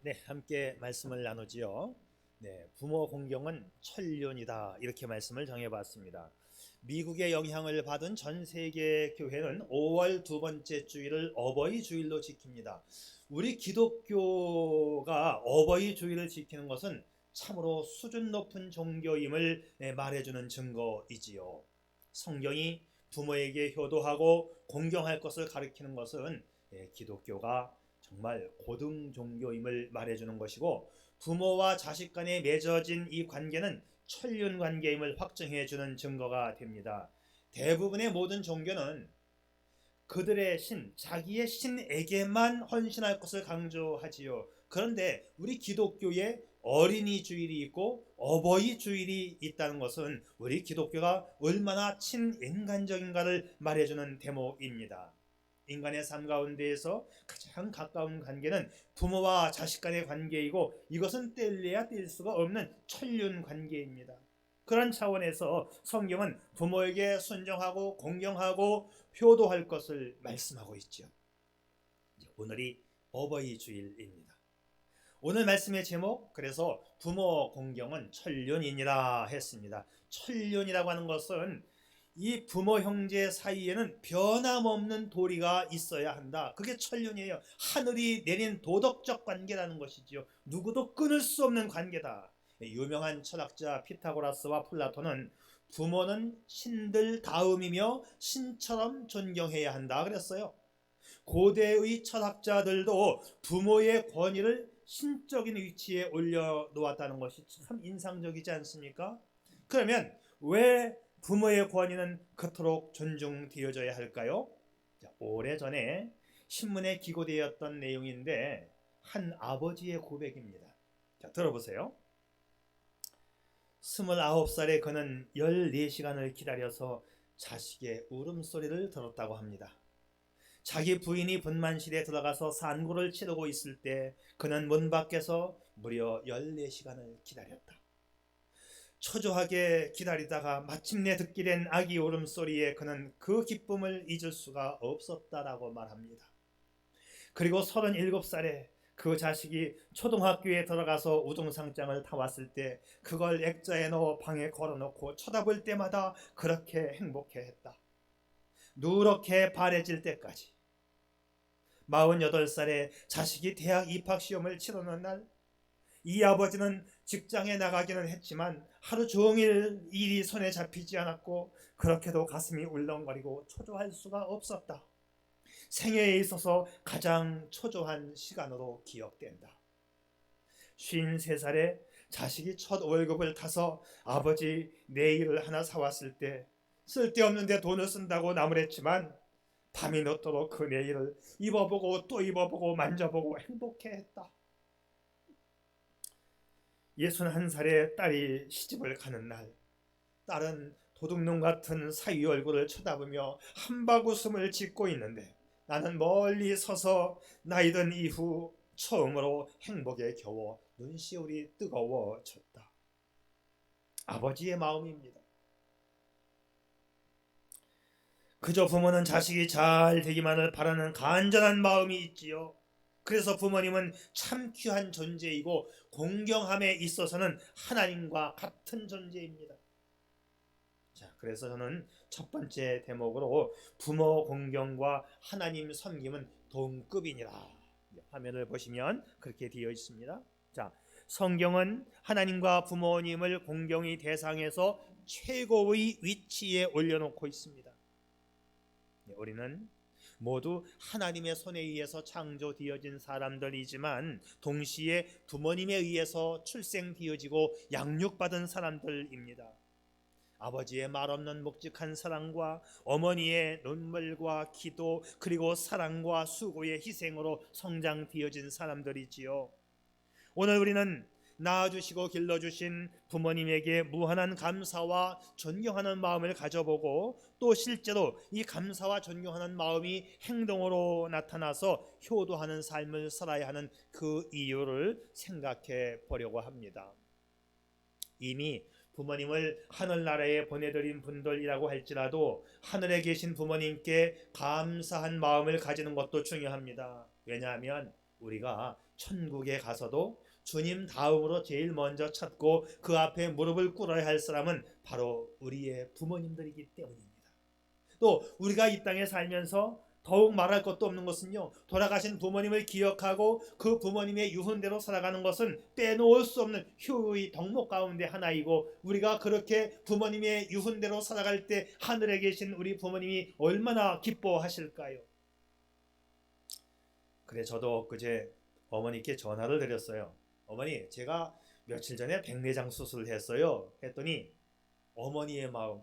네, 함께 말씀을 나누지요. 네, 부모 공경은 천륜이다 이렇게 말씀을 정해봤습니다. 미국의 영향을 받은 전 세계 교회는 5월 두 번째 주일을 어버이 주일로 지킵니다. 우리 기독교가 어버이 주일을 지키는 것은 참으로 수준 높은 종교임을 말해주는 증거이지요. 성경이 부모에게 효도하고 공경할 것을 가리키는 것은 기독교가 정말 고등 종교임을 말해주는 것이고, 부모와 자식 간에 맺어진 이 관계는 천륜 관계임을 확증해주는 증거가 됩니다. 대부분의 모든 종교는 그들의 신, 자기의 신에게만 헌신할 것을 강조하지요. 그런데 우리 기독교에 어린이 주일이 있고 어버이 주일이 있다는 것은 우리 기독교가 얼마나 친인간적인가를 말해주는 대목입니다. 인간의 삶 가운데에서 가장 가까운 관계는 부모와 자식 간의 관계이고, 이것은 뗄래야 뗄 수가 없는 천륜 관계입니다. 그런 차원에서 성경은 부모에게 순종하고 공경하고 효도할 것을 말씀하고 있죠. 오늘이 어버이 주일입니다. 오늘 말씀의 제목, 그래서 부모 공경은 천륜이니라 했습니다. 천륜이라고 하는 것은 이 부모 형제 사이에는 변함없는 도리가 있어야 한다. 그게 천륜이에요. 하늘이 내린 도덕적 관계라는 것이지요. 누구도 끊을 수 없는 관계다. 유명한 철학자 피타고라스와 플라톤은 부모는 신들 다음이며 신처럼 존경해야 한다 그랬어요. 고대의 철학자들도 부모의 권위를 신적인 위치에 올려놓았다는 것이 참 인상적이지 않습니까? 그러면 왜 부모의 권위는 그토록 존중되어져야 할까요? 오래전에 신문에 기고되었던 내용인데, 한 아버지의 고백입니다. 들어보세요. 29살에 그는 14시간을 기다려서 자식의 울음소리를 들었다고 합니다. 자기 부인이 분만실에 들어가서 산고를 치르고 있을 때 그는 문 밖에서 무려 14시간을 기다렸다. 초조하게 기다리다가 마침내 듣게 된 아기 울음소리에 그는 그 기쁨을 잊을 수가 없었다라고 말합니다. 그리고 37살에 그 자식이 초등학교에 들어가서 우등상장을 타왔을 때 그걸 액자에 넣어 방에 걸어놓고 쳐다볼 때마다 그렇게 행복해했다. 누렇게 바래질 때까지. 48살에 자식이 대학 입학시험을 치르는 날, 이 아버지는 직장에 나가기는 했지만 하루 종일 일이 손에 잡히지 않았고, 그렇게도 가슴이 울렁거리고 초조할 수가 없었다. 생애에 있어서 가장 초조한 시간으로 기억된다. 53살에 자식이 첫 월급을 타서 아버지 네일을 하나 사왔을 때 쓸데없는데 돈을 쓴다고 나무랬지만 밤이 늦도록 그 네일을 입어보고 또 입어보고 만져보고 행복해했다. 61살에 딸이 시집을 가는 날, 딸은 도둑놈 같은 사위 얼굴을 쳐다보며 한바구음을 짓고 있는데 나는 멀리 서서 나이 든 이후 처음으로 행복에 겨워 눈시울이 뜨거워졌다. 아버지의 마음입니다. 그저 부모는 자식이 잘 되기만을 바라는 간절한 마음이 있지요. 그래서 부모님은 참 귀한 존재이고 공경함에 있어서는 하나님과 같은 존재입니다. 자, 그래서 저는 첫 번째 대목으로 부모 공경과 하나님 섬김은 동급이니라. 화면을 보시면 그렇게 되어 있습니다. 자, 성경은 하나님과 부모님을 공경의 대상에서 최고의 위치에 올려놓고 있습니다. 우리는 모두 하나님의 손에 의해서 창조되어진 사람들이지만 동시에 부모님에 의해서 출생되어지고 양육받은 사람들입니다. 아버지의 말없는 묵직한 사랑과 어머니의 눈물과 기도, 그리고 사랑과 수고의 희생으로 성장되어진 사람들이지요. 오늘 우리는 낳아주시고 길러주신 부모님에게 무한한 감사와 존경하는 마음을 가져보고, 또 실제로 이 감사와 존경하는 마음이 행동으로 나타나서 효도하는 삶을 살아야 하는 그 이유를 생각해 보려고 합니다. 이미 부모님을 하늘나라에 보내드린 분들이라고 할지라도 하늘에 계신 부모님께 감사한 마음을 가지는 것도 중요합니다. 왜냐하면 우리가 천국에 가서도 주님 다음으로 제일 먼저 찾고 그 앞에 무릎을 꿇어야 할 사람은 바로 우리의 부모님들이기 때문입니다. 또 우리가 이 땅에 살면서 더욱 말할 것도 없는 것은요, 돌아가신 부모님을 기억하고 그 부모님의 유훈대로 살아가는 것은 빼놓을 수 없는 효의 덕목 가운데 하나이고, 우리가 그렇게 부모님의 유훈대로 살아갈 때 하늘에 계신 우리 부모님이 얼마나 기뻐하실까요? 그래, 저도 그제 어머니께 전화를 드렸어요. 어머니, 제가 며칠 전에 백내장 수술을 했어요. 했더니 어머니의 마음,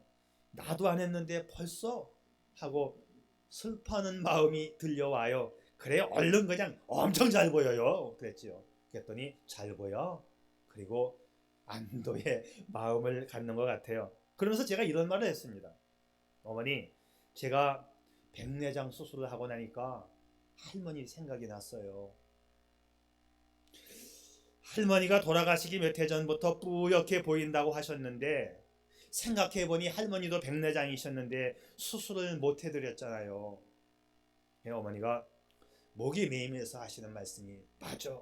나도 안 했는데 벌써 하고 슬퍼하는 마음이 들려와요. 그래, 얼른 그냥 엄청 잘 보여요. 그랬지요. 그랬더니 잘 보여. 그리고 안도의 마음을 갖는 것 같아요. 그러면서 제가 이런 말을 했습니다. 어머니, 제가 백내장 수술을 하고 나니까 할머니 생각이 났어요. 할머니가 돌아가시기 몇 해 전부터 뿌옇게 보인다고 하셨는데, 생각해보니 할머니도 백내장이셨는데 수술을 못 해드렸잖아요. 어머니가 목이 메이면서 하시는 말씀이, 맞아,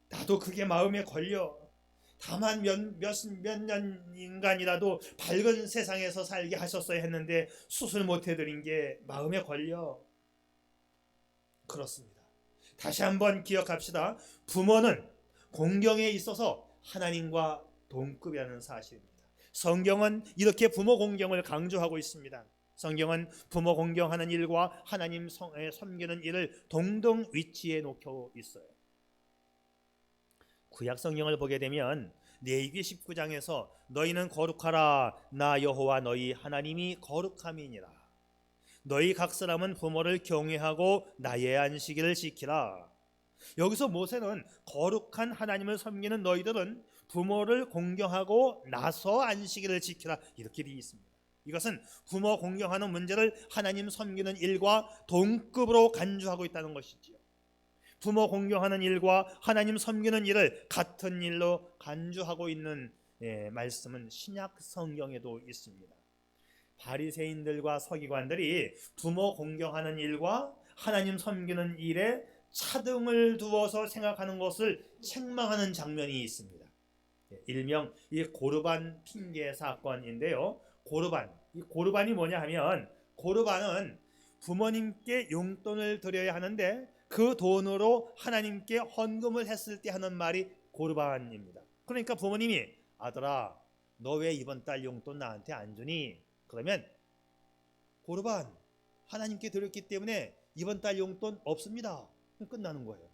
나도 그게 마음에 걸려. 다만 몇 년인간이라도 밝은 세상에서 살게 하셨어야 했는데 수술 못 해드린 게 마음에 걸려. 그렇습니다. 다시 한번 기억합시다. 부모는 공경에 있어서 하나님과 동급이라는 사실입니다. 성경은 이렇게 부모 공경을 강조하고 있습니다. 성경은 부모 공경하는 일과 하나님 섬기는 일을 동등 위치에 놓고 있어요. 구약 성경을 보게 되면 레위기 19장에서 너희는 거룩하라, 나 여호와 너희 하나님이 거룩함이니라. 너희 각 사람은 부모를 경외하고 나의 안식일을 지키라. 여기서 모세는 거룩한 하나님을 섬기는 너희들은 부모를 공경하고 나서 안식일을 지키라, 이렇게 되어 있습니다. 이것은 부모 공경하는 문제를 하나님 섬기는 일과 동급으로 간주하고 있다는 것이지요. 부모 공경하는 일과 하나님 섬기는 일을 같은 일로 간주하고 있는 말씀은 신약 성경에도 있습니다. 바리새인들과 서기관들이 부모 공경하는 일과 하나님 섬기는 일에 차등을 두어서 생각하는 것을 책망하는 장면이 있습니다. 일명 이 고르반 핑계 사건인데요. 이 고르반이 뭐냐 하면, 고르반은 부모님께 용돈을 드려야 하는데 그 돈으로 하나님께 헌금을 했을 때 하는 말이 고르반입니다. 그러니까 부모님이, 아들아, 너 왜 이번 달 용돈 나한테 안 주니? 그러면 고르반, 하나님께 드렸기 때문에 이번 달 용돈 없습니다. 끝나는 거예요.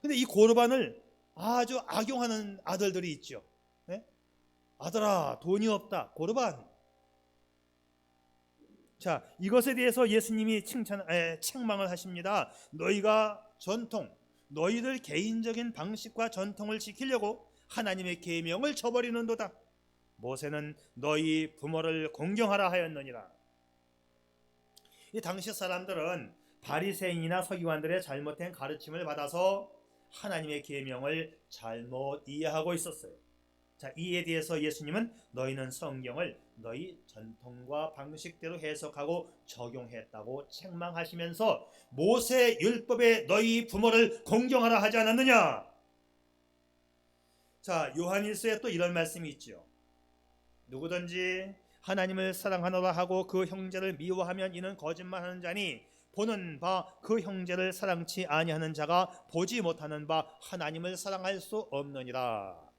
근데 이 고르반을 아주 악용하는 아들들이 있죠. 네? 아들아, 돈이 없다. 고르반. 자, 이것에 대해서 예수님이 책망을 하십니다. 너희가 너희들 개인적인 방식과 전통을 지키려고 하나님의 계명을 저버리는도다. 모세는 너희 부모를 공경하라 하였느니라. 이 당시 사람들은 바리새인이나 서기관들의 잘못된 가르침을 받아서 하나님의 계명을 잘못 이해하고 있었어요. 자, 이에 대해서 예수님은 너희는 성경을 너희 전통과 방식대로 해석하고 적용했다고 책망하시면서 모세 율법에 너희 부모를 공경하라 하지 않았느냐? 자, 요한일서에 또 이런 말씀이 있죠. 누구든지 하나님을 사랑하노라 하고 그 형제를 미워하면 이는 거짓말하는 자니 보는 바 그 형제를 사랑치 아니하는 자가 보지 못하는 바 하나님을 사랑할 수 없느니라.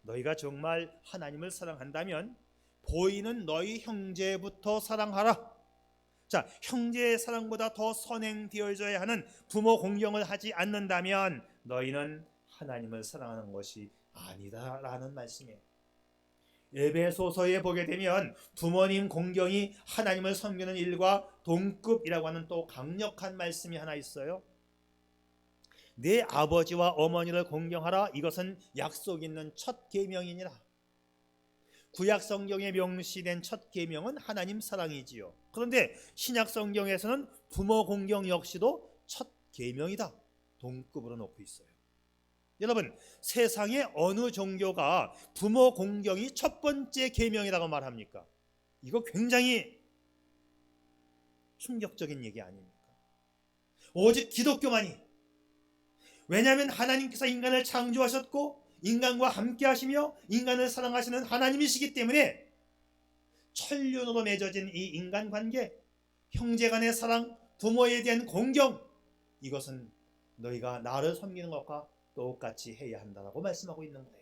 너희가 정말 하나님을 사랑한다면 보이는 너희 형제부터 사랑하라. 자, 형제의 사랑보다 더 선행되어져야 하는 부모 공경을 하지 않는다면 너희는 하나님을 사랑하는 것이 아니다라는 말씀이에요. 에베소서에 보게 되면 부모님 공경이 하나님을 섬기는 일과 동급이라고 하는 또 강력한 말씀이 하나 있어요. 내 아버지와 어머니를 공경하라. 이것은 약속 있는 첫 계명이니라. 구약 성경에 명시된 첫 계명은 하나님 사랑이지요. 그런데 신약 성경에서는 부모 공경 역시도 첫 계명이다, 동급으로 놓고 있어요. 여러분, 세상의 어느 종교가 부모 공경이 첫 번째 계명이라고 말합니까? 이거 굉장히 충격적인 얘기 아닙니까? 오직 기독교만이 왜냐하면 하나님께서 인간을 창조하셨고 인간과 함께 하시며 인간을 사랑하시는 하나님이시기 때문에 천륜으로 맺어진 이 인간관계, 형제간의 사랑, 부모에 대한 공경, 이것은 너희가 나를 섬기는 것과 똑같이 해야 한다고 말씀하고 있는 거예요.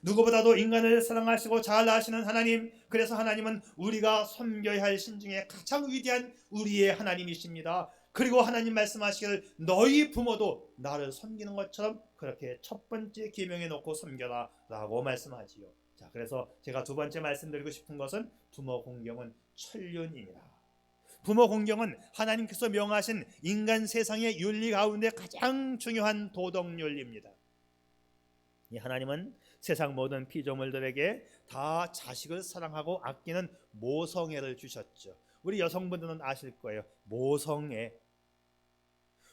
누구보다도 인간을 사랑하시고 잘 아시는 하나님, 그래서 하나님은 우리가 섬겨야 할 신 중에 가장 위대한 우리의 하나님이십니다. 그리고 하나님 말씀하시기를 너희 부모도 나를 섬기는 것처럼 그렇게 첫 번째 계명해 놓고 섬겨라 라고 말씀하지요. 자, 그래서 제가 두 번째 말씀드리고 싶은 것은 부모 공경은 천륜입니다. 부모 공경은 하나님께서 명하신 인간 세상의 윤리 가운데 가장 중요한 도덕 윤리입니다. 이 하나님은 세상 모든 피조물들에게 다 자식을 사랑하고 아끼는 모성애를 주셨죠. 우리 여성분들은 아실 거예요. 모성애.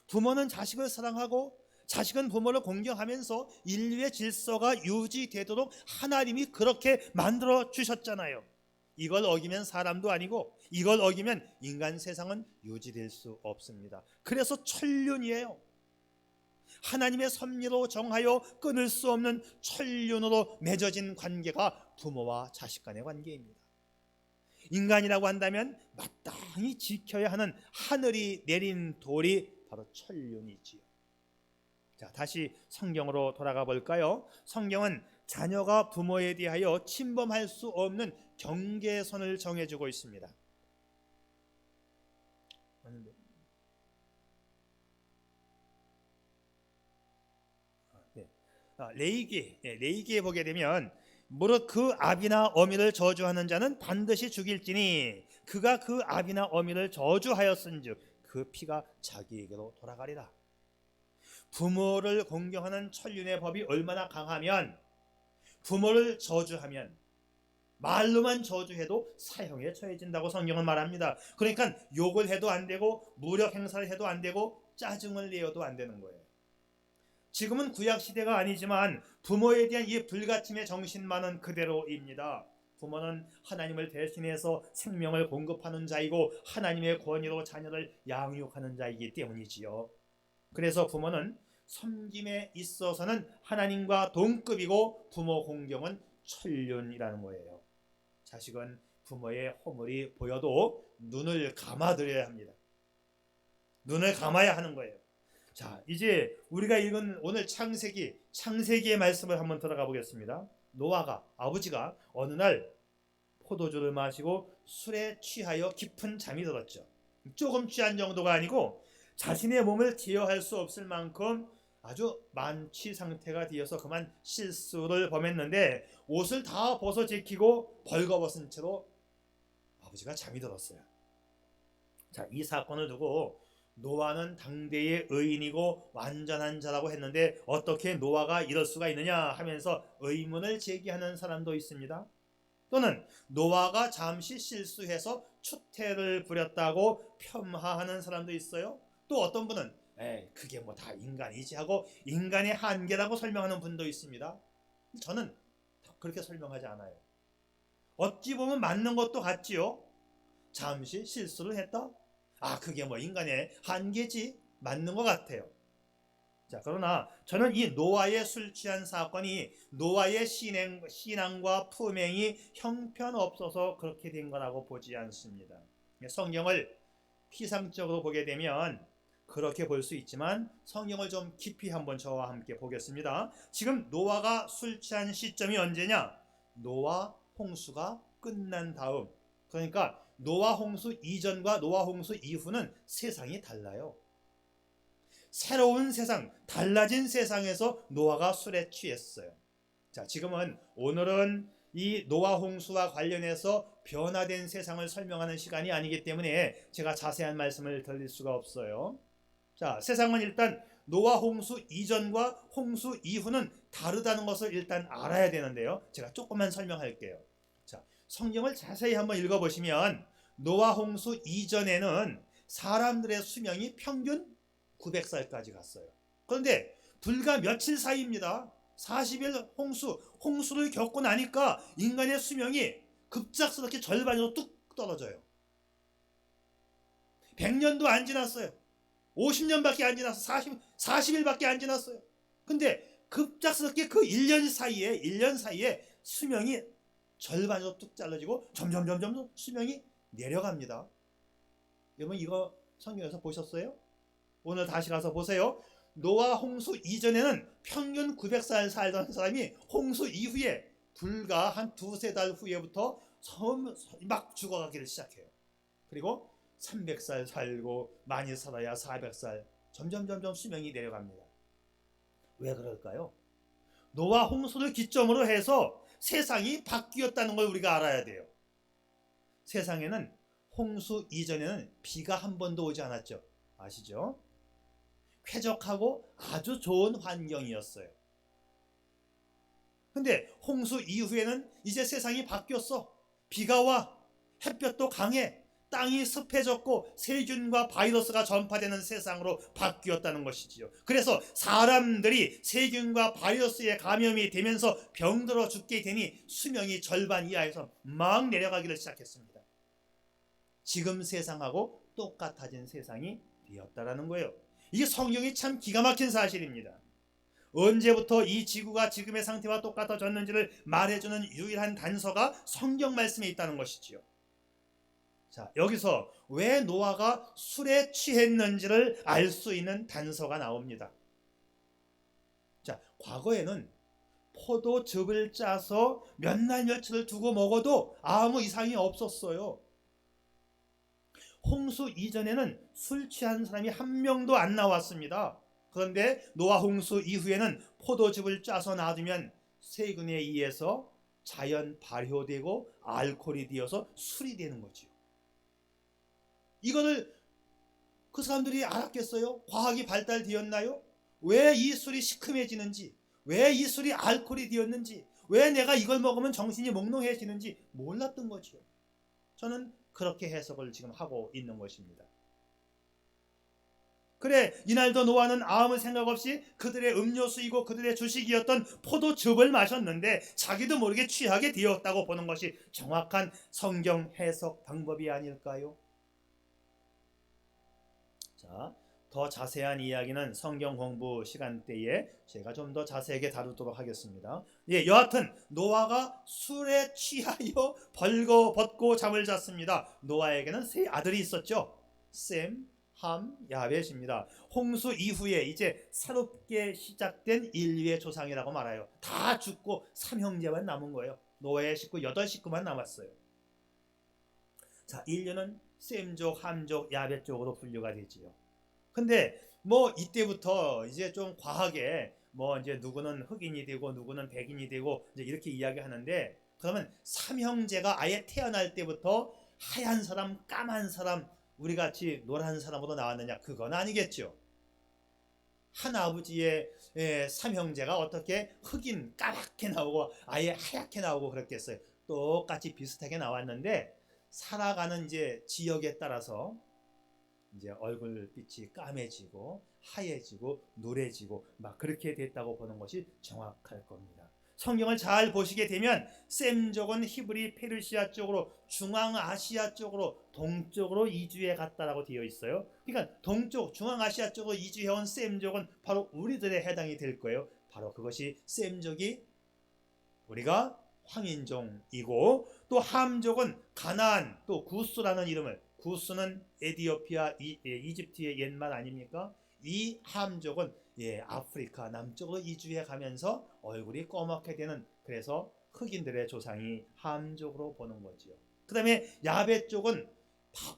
부모는 자식을 사랑하고 자식은 부모를 공경하면서 인류의 질서가 유지되도록 하나님이 그렇게 만들어 주셨잖아요. 이걸 어기면 사람도 아니고 이걸 어기면 인간 세상은 유지될 수 없습니다. 그래서 천륜이에요. 하나님의 섭리로 정하여 끊을 수 없는 천륜으로 맺어진 관계가 부모와 자식 간의 관계입니다. 인간이라고 한다면 마땅히 지켜야 하는 하늘이 내린 돌이 바로 천륜이지요. 자, 다시 성경으로 돌아가 볼까요? 성경은 자녀가 부모에 대하여 침범할 수 없는 경계선을 정해주고 있습니다. 레위기에 보게 되면 무릇 그 아비나 어미를 저주하는 자는 반드시 죽일지니 그가 그 아비나 어미를 저주하였은즉 그 피가 자기에게로 돌아가리라. 부모를 공경하는 천륜의 법이 얼마나 강하면 부모를 저주하면 말로만 저주해도 사형에 처해진다고 성경은 말합니다. 그러니까 욕을 해도 안 되고 무력 행사를 해도 안 되고 짜증을 내어도 안 되는 거예요. 지금은 구약시대가 아니지만 부모에 대한 이 불가침의 정신만은 그대로입니다. 부모는 하나님을 대신해서 생명을 공급하는 자이고 하나님의 권위로 자녀를 양육하는 자이기 때문이지요. 그래서 부모는 섬김에 있어서는 하나님과 동급이고 부모 공경은 천륜이라는 거예요. 자식은 부모의 허물이 보여도 눈을 감아드려야 합니다. 눈을 감아야 하는 거예요. 자, 이제 우리가 읽은 오늘 창세기의 말씀을 한번 들어가 보겠습니다. 노아가, 아버지가 어느 날 포도주를 마시고 술에 취하여 깊은 잠이 들었죠. 조금 취한 정도가 아니고 자신의 몸을 제어할 수 없을 만큼 아주 만취 상태가 되어서 그만 실수를 범했는데 옷을 다 벗어 제키고 벌거벗은 채로 아버지가 잠이 들었어요. 자, 이 사건을 두고 노아는 당대의 의인이고 완전한 자라고 했는데 어떻게 노아가 이럴 수가 있느냐 하면서 의문을 제기하는 사람도 있습니다. 또는 노아가 잠시 실수해서 추태를 부렸다고 폄하하는 사람도 있어요. 또 어떤 분은 그게 뭐 다 인간이지 하고 인간의 한계라고 설명하는 분도 있습니다. 저는 그렇게 설명하지 않아요. 어찌 보면 맞는 것도 같지요. 잠시 실수를 했다? 그게 뭐 인간의 한계지, 맞는 것 같아요. 자, 그러나 저는 이 노아의 술 취한 사건이 노아의 신앙과 품행이 형편없어서 그렇게 된 거라고 보지 않습니다. 성경을 피상적으로 보게 되면 그렇게 볼 수 있지만 성경을 좀 깊이 한번 저와 함께 보겠습니다. 지금 노아가 술 취한 시점이 언제냐? 노아 홍수가 끝난 다음. 그러니까 노아 홍수 이전과 노아 홍수 이후는 세상이 달라요. 새로운 세상, 달라진 세상에서 노아가 술에 취했어요. 자, 오늘은 이 노아 홍수와 관련해서 변화된 세상을 설명하는 시간이 아니기 때문에 제가 자세한 말씀을 드릴 수가 없어요. 자, 세상은 일단 노아 홍수 이전과 홍수 이후는 다르다는 것을 일단 알아야 되는데요. 제가 조금만 설명할게요. 자, 성경을 자세히 한번 읽어보시면 노아 홍수 이전에는 사람들의 수명이 평균 900살까지 갔어요. 그런데 불과 며칠 사이입니다. 40일 홍수를 겪고 나니까 인간의 수명이 급작스럽게 절반으로 뚝 떨어져요. 100년도 안 지났어요. 50년밖에 안 지났어. 40일밖에 안 지났어요. 근데 급작스럽게 그 1년 사이에 수명이 절반으로 뚝 잘라지고 점점 수명이 내려갑니다. 여러분 이거 성경에서 보셨어요? 오늘 다시 가서 보세요. 노아 홍수 이전에는 평균 900살 살던 사람이 홍수 이후에 불과 한 두세 달 후에부터 막 죽어가기를 시작해요. 그리고 300살 살고 많이 살아야 400살, 점점 수명이 내려갑니다. 왜 그럴까요? 노아 홍수를 기점으로 해서 세상이 바뀌었다는 걸 우리가 알아야 돼요. 세상에는 홍수 이전에는 비가 한 번도 오지 않았죠. 아시죠? 쾌적하고 아주 좋은 환경이었어요. 근데 홍수 이후에는 이제 세상이 바뀌었어. 비가 와, 햇볕도 강해, 땅이 습해졌고 세균과 바이러스가 전파되는 세상으로 바뀌었다는 것이지요. 그래서 사람들이 세균과 바이러스에 감염이 되면서 병들어 죽게 되니 수명이 절반 이하에서 막 내려가기를 시작했습니다. 지금 세상하고 똑같아진 세상이 되었다라는 거예요. 이게 성경이 참 기가 막힌 사실입니다. 언제부터 이 지구가 지금의 상태와 똑같아졌는지를 말해주는 유일한 단서가 성경 말씀에 있다는 것이지요. 자, 여기서 왜 노아가 술에 취했는지를 알 수 있는 단서가 나옵니다. 자, 과거에는 포도즙을 짜서 몇 날 며칠을 두고 먹어도 아무 이상이 없었어요. 홍수 이전에는 술 취한 사람이 한 명도 안 나왔습니다. 그런데 노아 홍수 이후에는 포도즙을 짜서 놔두면 세균에 의해서 자연 발효되고 알코올이 되어서 술이 되는 거죠. 이거를 그 사람들이 알았겠어요? 과학이 발달되었나요? 왜 이 술이 시큼해지는지, 왜 이 술이 알코올이 되었는지, 왜 내가 이걸 먹으면 정신이 몽롱해지는지 몰랐던 거죠. 저는 그렇게 해석을 지금 하고 있는 것입니다. 그래, 이날도 노아는 아무 생각 없이 그들의 음료수이고 그들의 주식이었던 포도즙을 마셨는데 자기도 모르게 취하게 되었다고 보는 것이 정확한 성경 해석 방법이 아닐까요? 자, 더 자세한 이야기는 성경 공부 시간대에 제가 좀 더 자세하게 다루도록 하겠습니다. 예, 여하튼 노아가 술에 취하여 벌거벗고 잠을 잤습니다. 노아에게는 세 아들이 있었죠. 셈, 함, 야벳입니다. 홍수 이후에 이제 새롭게 시작된 인류의 조상이라고 말해요. 다 죽고 3형제만 남은 거예요. 노아의 식구 8식구만 남았어요. 자, 인류는 셈족, 함족, 야벳족으로 분류가 되지요. 근데 뭐 이때부터 이제 좀 과하게 뭐 이제 누구는 흑인이 되고 누구는 백인이 되고 이제 이렇게 이야기하는데, 그러면 삼형제가 아예 태어날 때부터 하얀 사람, 까만 사람, 우리 같이 노란 사람으로 나왔느냐? 그건 아니겠죠. 한 아버지의 삼형제가 어떻게 흑인 까맣게 나오고 아예 하얗게 나오고 그랬겠어요. 똑같이 비슷하게 나왔는데 살아가는 이제 지역에 따라서 이제 얼굴빛이 까매지고 하얘지고 누래지고 막 그렇게 됐다고 보는 것이 정확할 겁니다. 성경을 잘 보시게 되면 셈족은 히브리 페르시아 쪽으로, 중앙아시아 쪽으로, 동쪽으로 이주해 갔다라고 되어 있어요. 그러니까 동쪽 중앙아시아 쪽으로 이주해온 셈족은 바로 우리들에 해당이 될 거예요. 바로 그것이 셈족이 우리가 황인종이고, 또 함족은 가나안, 또 구스라는 이름을, 구스는 에디오피아, 이집트의 옛말 아닙니까? 이 함족은 아프리카 남쪽으로 이주해 가면서 얼굴이 꺼멓게 되는, 그래서 흑인들의 조상이 함족으로 보는 거지요. 그 다음에 야벳 쪽은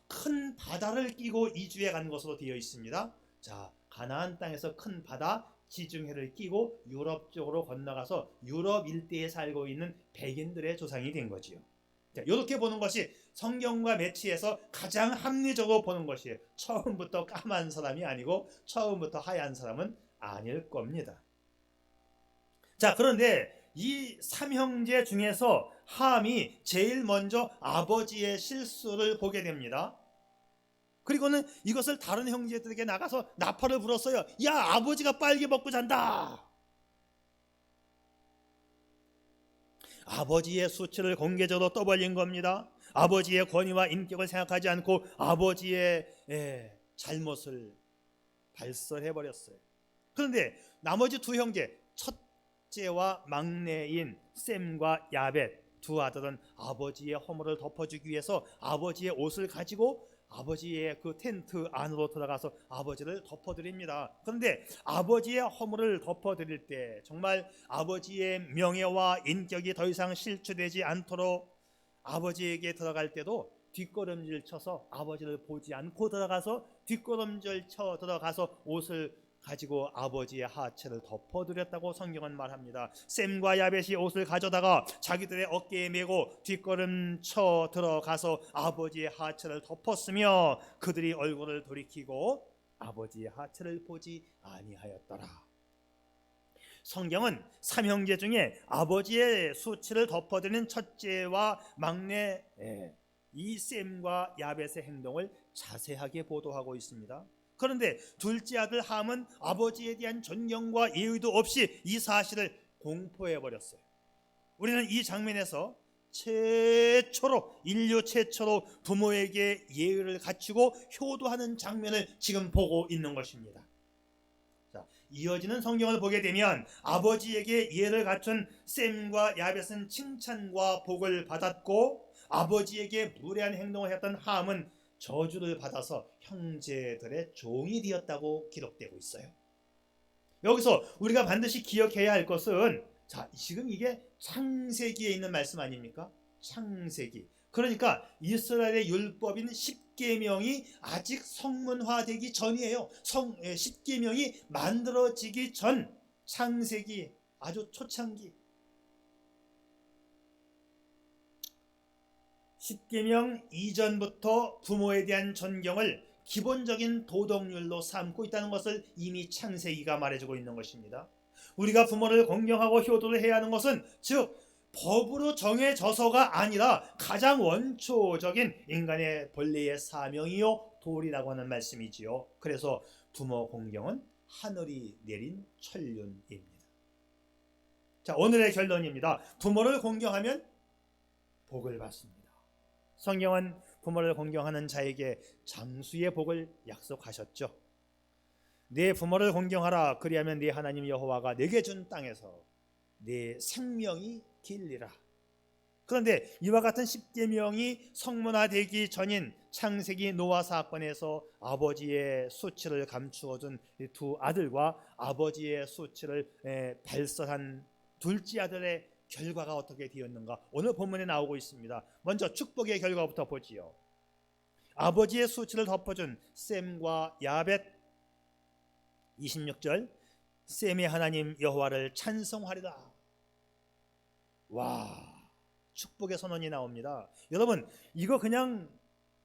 큰 바다를 끼고 이주해 간 것으로 되어 있습니다. 자, 가나안 땅에서 큰 바다 지중해를 끼고 유럽 쪽으로 건너가서 유럽 일대에 살고 있는 백인들의 조상이 된 거지요. 자, 이렇게 보는 것이 성경과 매치해서 가장 합리적으로 보는 것이에요. 처음부터 까만 사람이 아니고 처음부터 하얀 사람은 아닐 겁니다. 자, 그런데 이 삼형제 중에서 함이 제일 먼저 아버지의 실수를 보게 됩니다. 그리고는 이것을 다른 형제들에게 나가서 나팔을 불었어요. 야, 아버지가 빨개 먹고 잔다. 아버지의 수치를 공개적으로 떠벌린 겁니다. 아버지의 권위와 인격을 생각하지 않고 아버지의 잘못을 발설해 버렸어요. 그런데 나머지 두 형제, 첫째와 막내인 셈과 야벳 두 아들은 아버지의 허물을 덮어주기 위해서 아버지의 옷을 가지고 아버지의 그 텐트 안으로 들어가서 아버지를 덮어드립니다. 그런데 아버지의 허물을 덮어드릴 때 정말 아버지의 명예와 인격이 더 이상 실추되지 않도록 아버지에게 들어갈 때도 뒷걸음질 쳐서 아버지를 보지 않고 들어가서 뒷걸음질 쳐 들어가서 옷을 가지고 아버지의 하체를 덮어드렸다고 성경은 말합니다. 셈과 야벳이 옷을 가져다가 자기들의 어깨에 메고 뒷걸음 쳐 들어가서 아버지의 하체를 덮었으며 그들이 얼굴을 돌이키고 아버지의 하체를 보지 아니하였더라. 성경은 삼형제 중에 아버지의 수치를 덮어드리는 첫째와 막내 이 셈과 야벳의 행동을 자세하게 보도하고 있습니다. 그런데 둘째 아들 함은 아버지에 대한 존경과 예의도 없이 이 사실을 공포해 버렸어요. 우리는 이 장면에서 인류 최초로 부모에게 예의를 갖추고 효도하는 장면을 지금 보고 있는 것입니다. 자, 이어지는 성경을 보게 되면 아버지에게 예를 갖춘 셈과 야벳은 칭찬과 복을 받았고 아버지에게 무례한 행동을 했던 함은 저주를 받아서 형제들의 종이 되었다고 기록되고 있어요. 여기서 우리가 반드시 기억해야 할 것은 지금 이게 창세기에 있는 말씀 아닙니까? 창세기. 그러니까 이스라엘의 율법인 십계명이 아직 성문화되기 전이에요. 십계명이 만들어지기 전 창세기, 아주 초창기. 십계명 이전부터 부모에 대한 존경을 기본적인 도덕률로 삼고 있다는 것을 이미 창세기가 말해주고 있는 것입니다. 우리가 부모를 공경하고 효도를 해야 하는 것은 즉 법으로 정해져서가 아니라 가장 원초적인 인간의 본래의 사명이요 도리라고 하는 말씀이지요. 그래서 부모 공경은 하늘이 내린 천륜입니다. 자, 오늘의 결론입니다. 부모를 공경하면 복을 받습니다. 성경은 부모를 공경하는 자에게 장수의 복을 약속하셨죠. 네 부모를 공경하라. 그리하면 네 하나님 여호와가 내게 준 땅에서 네 생명이 길리라. 그런데 이와 같은 십계명이 성문화되기 전인 창세기 노아 사건에서 아버지의 수치를 감추어준 두 아들과 아버지의 수치를 발설한 둘째 아들의 결과가 어떻게 되었는가 오늘 본문에 나오고 있습니다. 먼저 축복의 결과부터 보지요. 아버지의 수치를 덮어준 셈과 야벳 26절 셈의 하나님 여호와를 찬송하리라. 와, 축복의 선언이 나옵니다. 여러분 이거 그냥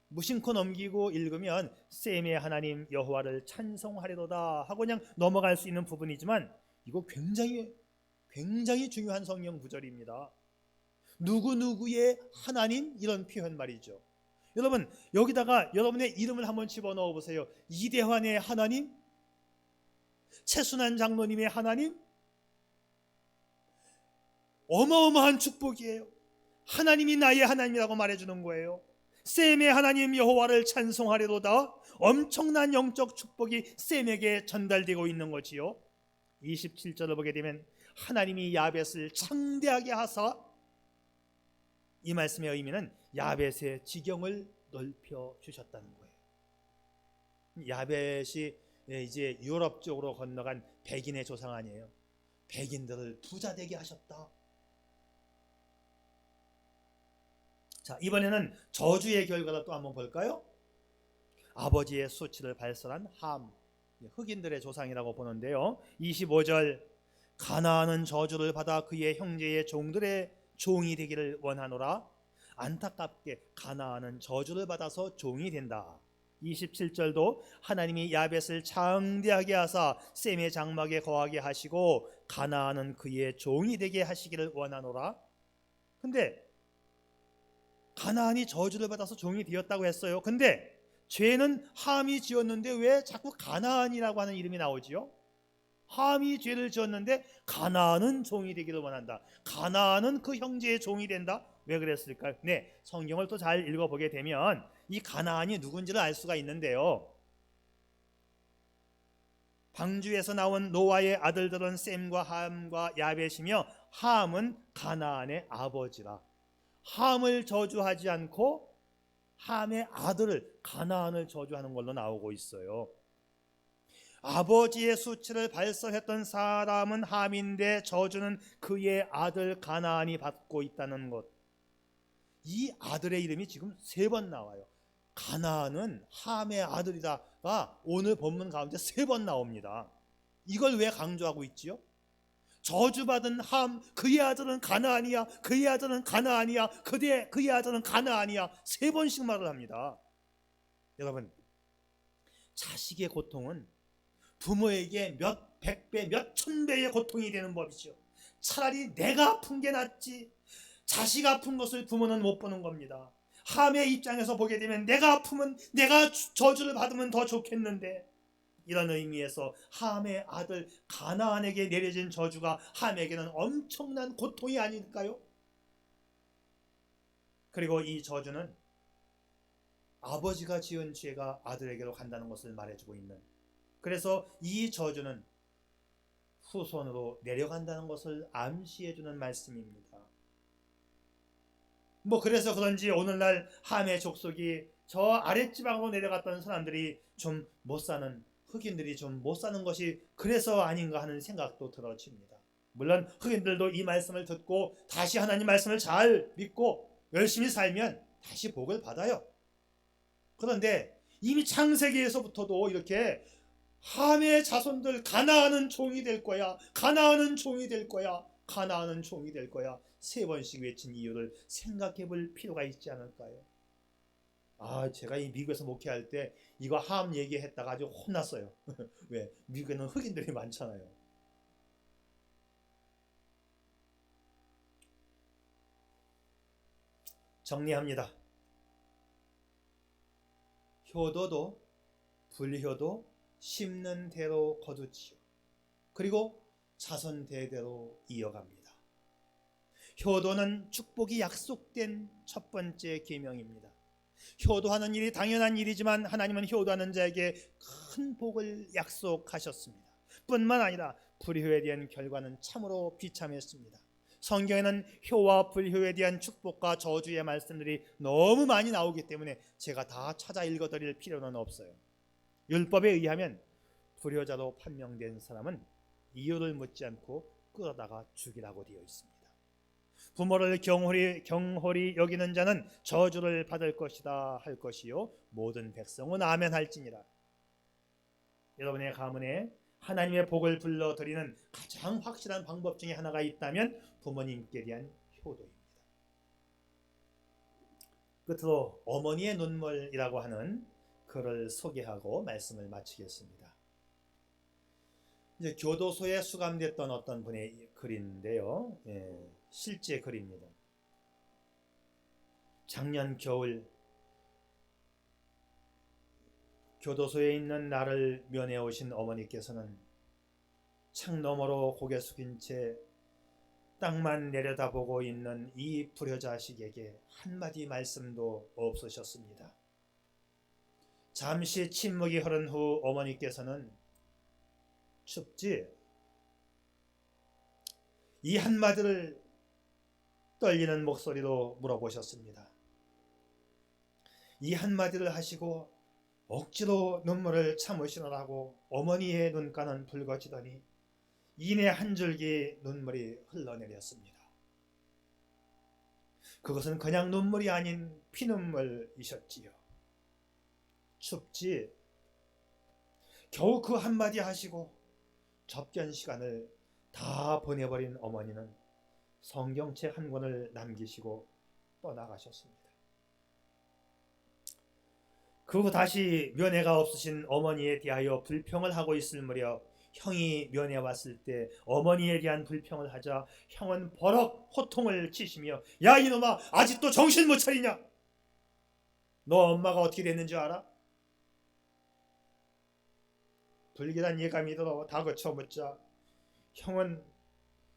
무심코 넘기고 읽으면 셈의 하나님 여호와를 찬송하리로다 하고 그냥 넘어갈 수 있는 부분이지만 이거 굉장히 중요한 성경 구절입니다. 누구누구의 하나님 이런 표현 말이죠. 여러분 여기다가 여러분의 이름을 한번 집어넣어 보세요. 이대환의 하나님, 최순환 장로님의 하나님, 어마어마한 축복이에요. 하나님이 나의 하나님이라고 말해주는 거예요. 셈의 하나님 여호와를 찬송하리로다. 엄청난 영적 축복이 셈에게 전달되고 있는 거지요. 27절을 보게 되면 하나님이 야벳을 창대하게 하사, 이 말씀의 의미는 야벳의 지경을 넓혀 주셨다는 거예요. 야벳이 이제 유럽 쪽으로 건너간 백인의 조상 아니에요. 백인들을 부자 되게 하셨다. 자, 이번에는 저주의 결과를 또 한번 볼까요? 아버지의 수치를 발설한 함, 흑인들의 조상이라고 보는데요. 25절 가나안은 저주를 받아 그의 형제의 종들의 종이 되기를 원하노라. 안타깝게 가나안은 저주를 받아서 종이 된다. 27절도 하나님이 야벳을 창대하게 하사 셈의 장막에 거하게 하시고 가나안은 그의 종이 되게 하시기를 원하노라. 근데 가나안이 저주를 받아서 종이 되었다고 했어요. 근데 죄는 함이 지었는데 왜 자꾸 가나안이라고 하는 이름이 나오지요? 함이 죄를 지었는데 가나안은 종이 되기를 원한다. 가나안은 그 형제의 종이 된다. 왜 그랬을까요? 네, 성경을 또 잘 읽어보게 되면 이 가나안이 누군지를 알 수가 있는데요. 방주에서 나온 노아의 아들들은 셈과 함과 야벳이며 함은 가나안의 아버지라. 함을 저주하지 않고 함의 아들을 가나안을 저주하는 걸로 나오고 있어요. 아버지의 수치를 발설했던 사람은 함인데 저주는 그의 아들 가나안이 받고 있다는 것. 이 아들의 이름이 지금 3번 나와요. 가나안은 함의 아들이다가 오늘 본문 가운데 3번 나옵니다. 이걸 왜 강조하고 있지요? 저주받은 함, 그의 아들은 가나안이야, 그의 아들은 가나안이야, 그의 아들은 가나안이야, 3번씩 말을 합니다. 여러분, 자식의 고통은 부모에게 몇 백배, 몇 천배의 고통이 되는 법이죠. 차라리 내가 아픈 게 낫지, 자식 아픈 것을 부모는 못 보는 겁니다. 함의 입장에서 보게 되면 내가 아프면, 내가 저주를 받으면 더 좋겠는데, 이런 의미에서 함의 아들 가나안에게 내려진 저주가 함에게는 엄청난 고통이 아닐까요? 그리고 이 저주는 아버지가 지은 죄가 아들에게로 간다는 것을 말해주고 있는, 그래서 이 저주는 후손으로 내려간다는 것을 암시해주는 말씀입니다. 그래서 그런지 오늘날 함의 족속이 저 아랫지방으로 내려갔던 사람들이 좀 못사는, 흑인들이 좀 못사는 것이 그래서 아닌가 하는 생각도 들어집니다. 물론 흑인들도 이 말씀을 듣고 다시 하나님 말씀을 잘 믿고 열심히 살면 다시 복을 받아요. 그런데 이미 창세기에서부터도 이렇게 함의 자손들 가나안은 종이 될 거야, 가나안은 종이 될 거야, 가나안은 종이 될 거야 3번씩 외친 이유를 생각해 볼 필요가 있지 않을까요? 제가 이 미국에서 목회할 때 이거 함 얘기했다가 아주 혼났어요. 왜? 미국에는 흑인들이 많잖아요. 정리합니다. 효도도 불효도 심는 대로 거두지요. 그리고 자손 대대로 이어갑니다. 효도는 축복이 약속된 첫 번째 계명입니다. 효도하는 일이 당연한 일이지만 하나님은 효도하는 자에게 큰 복을 약속하셨습니다. 뿐만 아니라 불효에 대한 결과는 참으로 비참했습니다. 성경에는 효와 불효에 대한 축복과 저주의 말씀들이 너무 많이 나오기 때문에 제가 다 찾아 읽어드릴 필요는 없어요. 율법에 의하면 불효자로 판명된 사람은 이유를 묻지 않고 끌어다가 죽이라고 되어 있습니다. 부모를 경홀히 여기는 자는 저주를 받을 것이다 할 것이요 모든 백성은 아멘할지니라. 여러분의 가문에 하나님의 복을 불러드리는 가장 확실한 방법 중에 하나가 있다면 부모님께 대한 효도입니다. 끝으로 어머니의 눈물이라고 하는 글을 소개하고 말씀을 마치겠습니다. 이제 교도소에 수감됐던 어떤 분의 글인데요. 실제 글입니다. 작년 겨울 교도소에 있는 나를 면회 오신 어머니께서는 창 너머로 고개 숙인 채 땅만 내려다보고 있는 이 불효자식에게 한마디 말씀도 없으셨습니다. 잠시 침묵이 흐른 후 어머니께서는 춥지? 이 한마디를 떨리는 목소리로 물어보셨습니다. 이 한마디를 하시고 억지로 눈물을 참으시느라고 어머니의 눈가는 붉어지더니 이내 한 줄기 눈물이 흘러내렸습니다. 그것은 그냥 눈물이 아닌 피눈물이셨지요. 춥지? 겨우 그 한마디 하시고 접견 시간을 다 보내버린 어머니는 성경책 한 권을 남기시고 떠나가셨습니다. 그 후 다시 면회가 없으신 어머니에 대하여 불평을 하고 있을 무렵 형이 면회 왔을 때 어머니에 대한 불평을 하자 형은 버럭 호통을 치시며 야 이놈아 아직도 정신 못 차리냐? 너 엄마가 어떻게 됐는지 알아? 불길한 예감이 들어 다그쳐 묻자 형은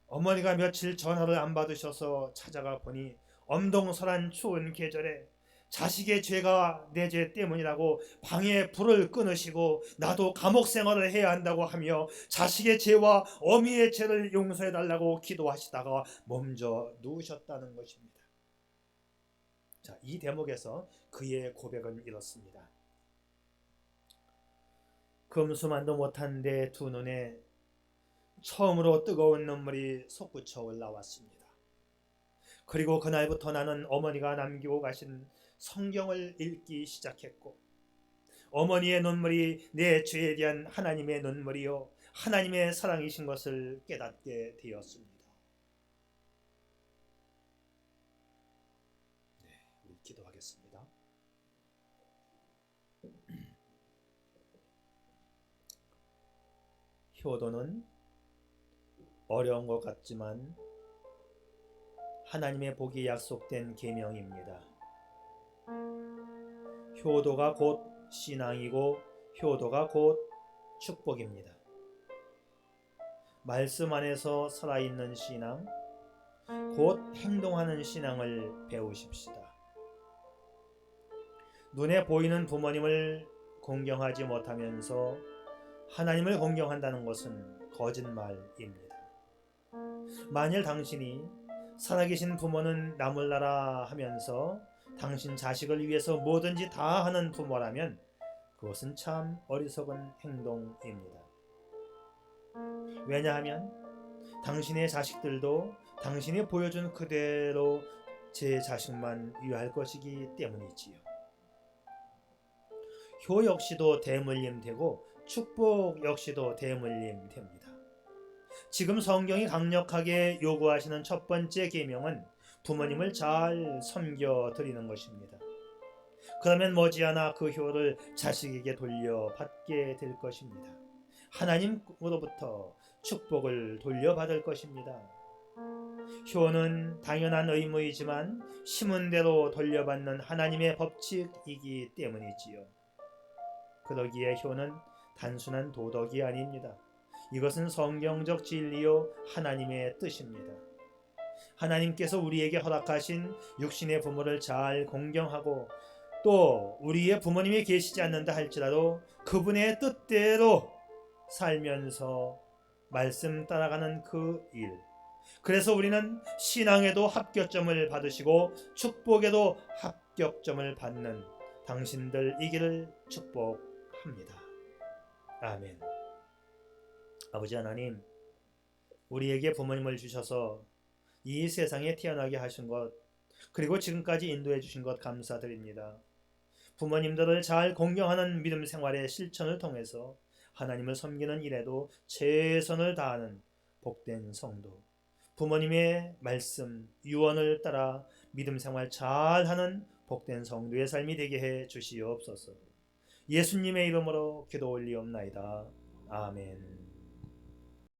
어머니가 며칠 전화를 안 받으셔서 찾아가 보니 엄동설한 추운 계절에 자식의 죄가 내 죄 때문이라고 방에 불을 끊으시고 나도 감옥 생활을 해야 한다고 하며 자식의 죄와 어미의 죄를 용서해 달라고 기도하시다가 멈춰 누우셨다는 것입니다. 자, 이 대목에서 그의 고백은 이렇습니다. 금수만도 못한 내 두 눈에 처음으로 뜨거운 눈물이 솟구쳐 올라왔습니다. 그리고 그날부터 나는 어머니가 남기고 가신 성경을 읽기 시작했고, 어머니의 눈물이 내 죄에 대한 하나님의 눈물이요 하나님의 사랑이신 것을 깨닫게 되었습니다. 네, 우리 기도하겠습니다. 효도는 어려운 것 같지만 하나님의 복이 약속된 계명입니다. 효도가 곧 신앙이고 효도가 곧 축복입니다. 말씀 안에서 살아있는 신앙, 곧 행동하는 신앙을 배우십시다. 눈에 보이는 부모님을 공경하지 못하면서 하나님을 공경한다는 것은 거짓말입니다. 만일 당신이 살아계신 부모는 나몰라라 하면서 당신 자식을 위해서 뭐든지 다 하는 부모라면 그것은 참 어리석은 행동입니다. 왜냐하면 당신의 자식들도 당신이 보여준 그대로 제 자식만 위할 것이기 때문이지요. 효 역시도 대물림 되고 축복 역시도 대물림 됩니다. 지금 성경이 강력하게 요구하시는 첫 번째 계명은 부모님을 잘 섬겨 드리는 것입니다. 그러면 머지않아 그 효를 자식에게 돌려받게 될 것입니다. 하나님으로부터 축복을 돌려받을 것입니다. 효는 당연한 의무이지만 심은 대로 돌려받는 하나님의 법칙이기 때문이지요. 그러기에 효는 단순한 도덕이 아닙니다. 이것은 성경적 진리요 하나님의 뜻입니다. 하나님께서 우리에게 허락하신 육신의 부모를 잘 공경하고 또 우리의 부모님이 계시지 않는다 할지라도 그분의 뜻대로 살면서 말씀 따라가는 그 일, 그래서 우리는 신앙에도 합격점을 받으시고 축복에도 합격점을 받는 당신들이기를 축복합니다. 아멘. 아버지 하나님, 우리에게 부모님을 주셔서 이 세상에 태어나게 하신 것, 그리고 지금까지 인도해 주신 것 감사드립니다. 부모님들을 잘 공경하는 믿음 생활의 실천을 통해서 하나님을 섬기는 일에도 최선을 다하는 복된 성도, 부모님의 말씀, 유언을 따라 믿음 생활 잘하는 복된 성도의 삶이 되게 해 주시옵소서. 예수님의 이름으로 기도 올리옵나이다. 아멘.